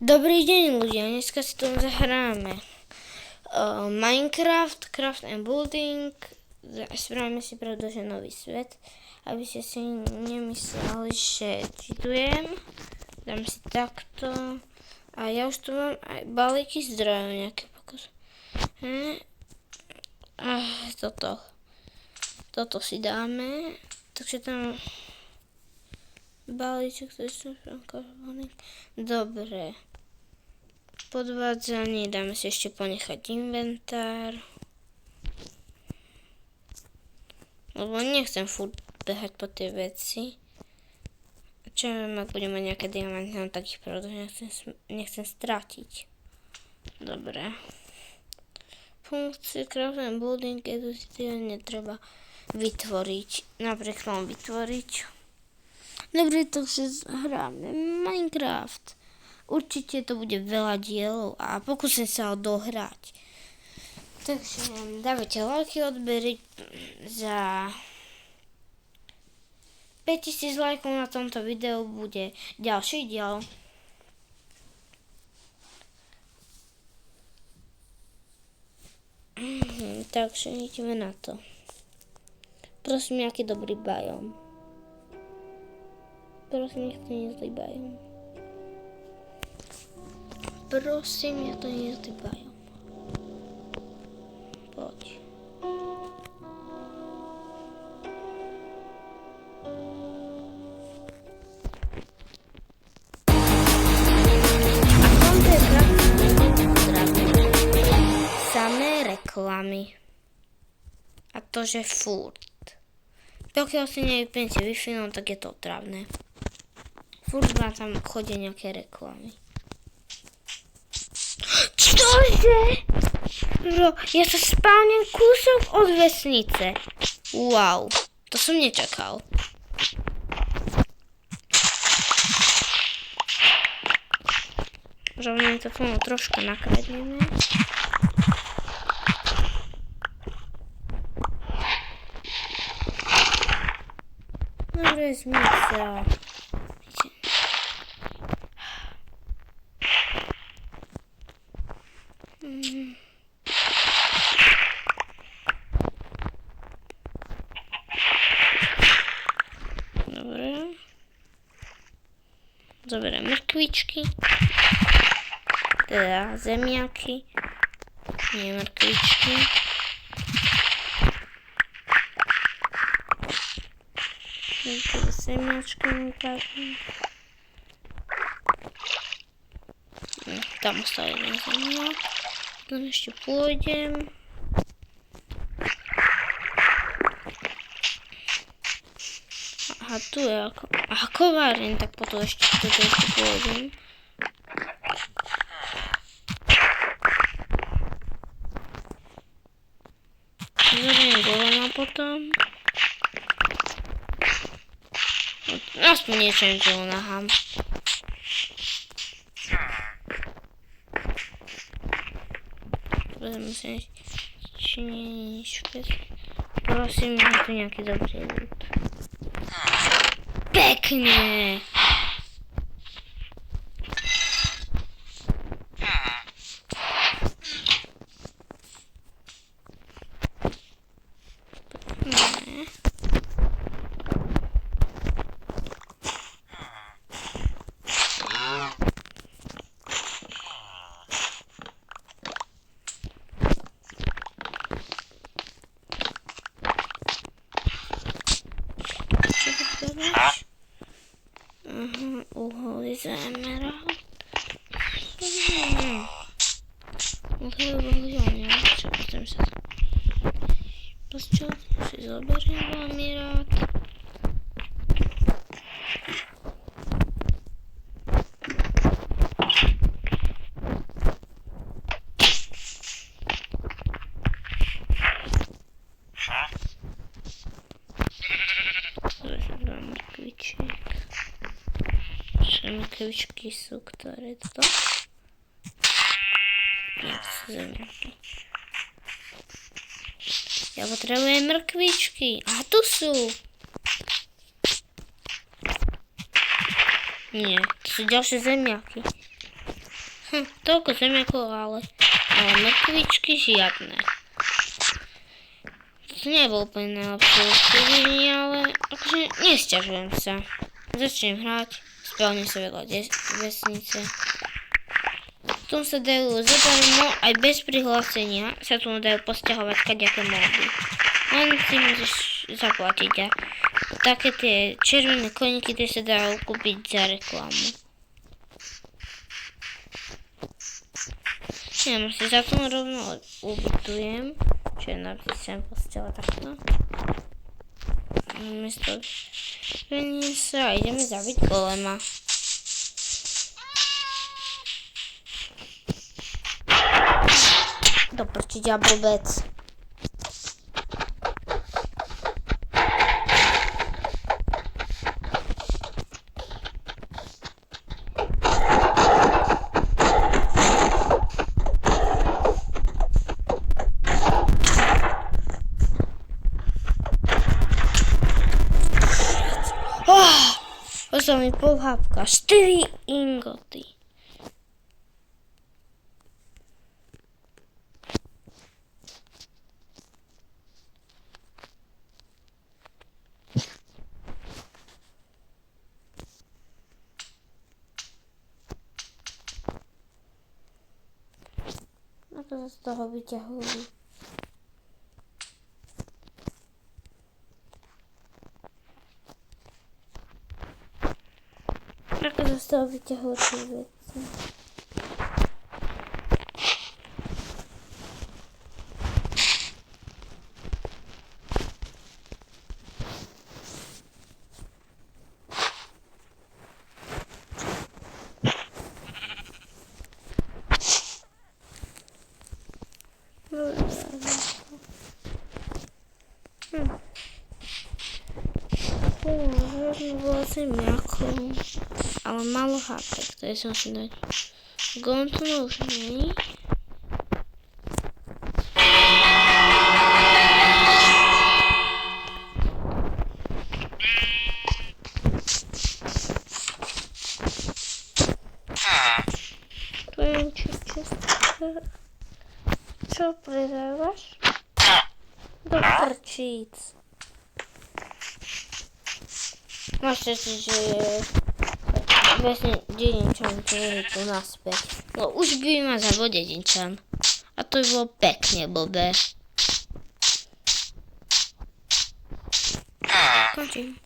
Dobrý deň ľudia, dneska si tu zahráme Minecraft, Craft and Building. Spravíme si pretože nový svet, aby ste si nemysleli, že čitujem. Dám si takto a ja už tu mám aj balíky zdrojov nejaké pokus. Toto si dáme, takže tam balíček, ktorý sú frankovaný. Dobre. Podvádzanie, dáme si ešte ponechať inventár. Lebo nechcem furt behať po tie veci. Čo ja viem, ak budem mať nejaké diamanty, no takých pravdách nechcem stratiť. Dobre. Funkcie Craft and Building netreba vytvoriť. Napríklad vytvoriť. Dobre, takže hráme Minecraft. Určite to bude veľa dielov a pokúsim sa ho dohrať. Takže dávajte lajky, odbery za 5000 lajkov na tomto videu bude ďalší diel. Takže ideme na to. Prosím, nejaký dobrý bajom. Prosím, nech to nie je zlý bajom. Prosím, ja to nie je zlý bajom. Poď. A tomto je samé reklamy. A to, že furt. Pokiaľ si nevypnete Wi-Fi, no tak je to otravné. Furt vám tam chodia nejaké reklamy. Čože? Ja sa spávnem kúsok od vesnice. Wow, to som nečakal. Možno to troška nakradneme. Dobre, zmysel. Dobre. Zoberiem mrkvičky. Teda zemiaky. Nie mrkvičky. Teda zemiačky nepadnú. Tam ostal jeden zemiak. Tam ešte pôjdem. Aha, tu je kovárne, tak potom ešte pôjdem. Zoberiem golema potom. Aspoň niečo im tu nahám. Musím ešte nič. Prosím, mám tu nejaký dobrý ľud. Pekne! Uhol je emerald. Čo chcem sa... Čo si zoberiem veľmi rád. Mrkvičky sú, ktoré to? Nie, to sú zemiaky. Ja potrebujem mrkvičky. A tu sú. Nie, to sú ďalšie zemiaky. Toľko zemiakov, ale mrkvičky žiadne. To nebol úplne najlepšie usporiadanie, ale akože nesťažujem sa. Začnem hrať, spevním sa veľa vesnice. Tu sa dajú zadarmo, aj bez prihlásenia sa tu dajú posťahovať kadejaké módy. Len si musíš zaplatiť a také tie červené koníky, tie sa dajú kúpiť za reklamu. Ja si za to rovno ubytujem, čiže napríklad sem posťahovať takto. Miesto sa a ideme zabiť golema. Do prčiťa blbec. Pošla mi polhápka, 4 ingoty. Ako sa z toho vyťahujú? Ako sa z toho vyťahujú tie veci? Bolo zemiakov, ale malo hápek, ktoré som si dať. Gontonov už nie. Poviem, čo predávaš? Do prčíc. Máš si, že vlastne dedinčan to je tu naspäť. No už by ma zabol dedinčan. A to by bolo pekne blbé. Končím.